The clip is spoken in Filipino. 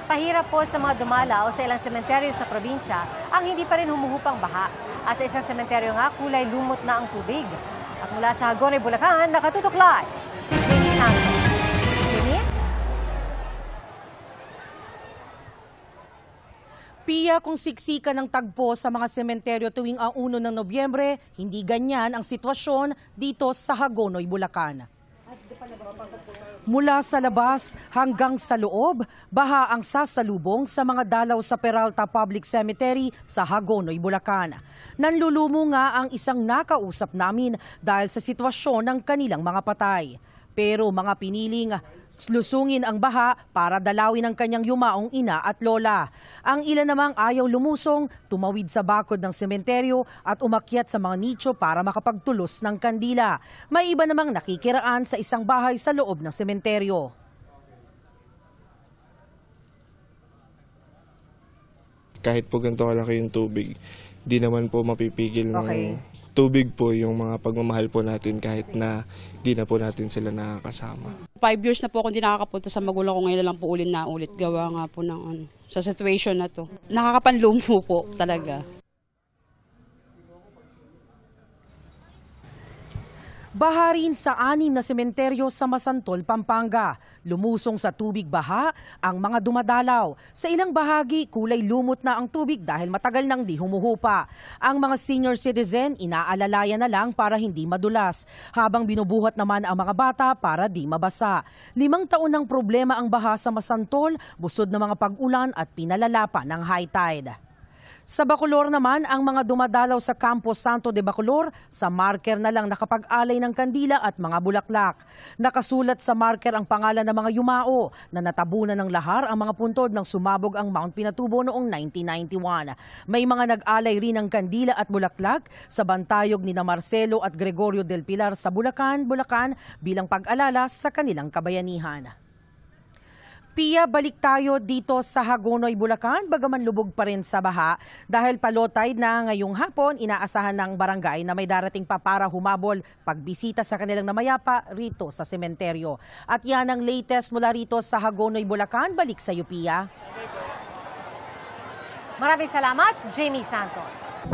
Pahirap po sa mga dumalaw sa ilang sementeryo sa probinsya ang hindi pa rin humuhupang baha. At sa isang sementeryo nga, kulay lumot na ang tubig. At mula sa Hagonoy, Bulacan, nakatutok live si Jamie Santos. Jamie? Pia, kung siksika ng tagpo sa mga sementeryo tuwing ang 1 ng Nobyembre, hindi ganyan ang sitwasyon dito sa Hagonoy, Bulacan. Mula sa labas hanggang sa loob, baha ang sasalubong sa mga dalaw sa Peralta Public Cemetery sa Hagonoy, Bulacan. Nanlulumo nga ang isang nakausap namin dahil sa sitwasyon ng kanilang mga patay. Pero mga piniling lusungin ang baha para dalawin ang kanyang yumaong ina at lola. Ang ilan namang ayaw lumusong, tumawid sa bakod ng sementeryo at umakyat sa mga nicho para makapagtulos ng kandila. May iba namang nakikiraan sa isang bahay sa loob ng sementeryo. Kahit po ganito kalaki yung tubig, di naman po mapipigil ng tubig po yung mga pagmamahal po natin kahit na di na po natin sila nakakasama. 5 years na po ako hindi nakakapunta sa magulang ko, ngayon lang po ulit gawa nga po ng sa situation na to. Nakakapanlumo po talaga. Baha rin sa 6 na sementeryo sa Masantol, Pampanga. Lumusong sa tubig baha ang mga dumadalaw. Sa ilang bahagi, kulay lumot na ang tubig dahil matagal nang di humuhupa. Ang mga senior citizen, inaalalayan na lang para hindi madulas. Habang binubuhat naman ang mga bata para di mabasa. 5 taon ng problema ang baha sa Masantol, busod ng mga pag-ulan at pinalala pa ng high tide. Sa Bacolor naman, ang mga dumadalaw sa Campo Santo de Bacolor, sa marker na lang nakapag-alay ng kandila at mga bulaklak. Nakasulat sa marker ang pangalan ng mga yumao na natabunan ng lahar ang mga puntod nang sumabog ang Mount Pinatubo noong 1991. May mga nag-alay rin ng kandila at bulaklak sa bantayog ni Marcelo at Gregorio del Pilar sa Bulacan, bilang pag-alala sa kanilang kabayanihan. Pia, balik tayo dito sa Hagonoy, Bulacan, bagaman lubog pa rin sa baha. Dahil pa-low tide na ngayong hapon, inaasahan ng barangay na may darating pa para humabol pagbisita sa kanilang namayapa rito sa sementeryo. At yan ang latest mula rito sa Hagonoy, Bulacan. Balik sa iyo, Pia. Maraming salamat, Jamie Santos.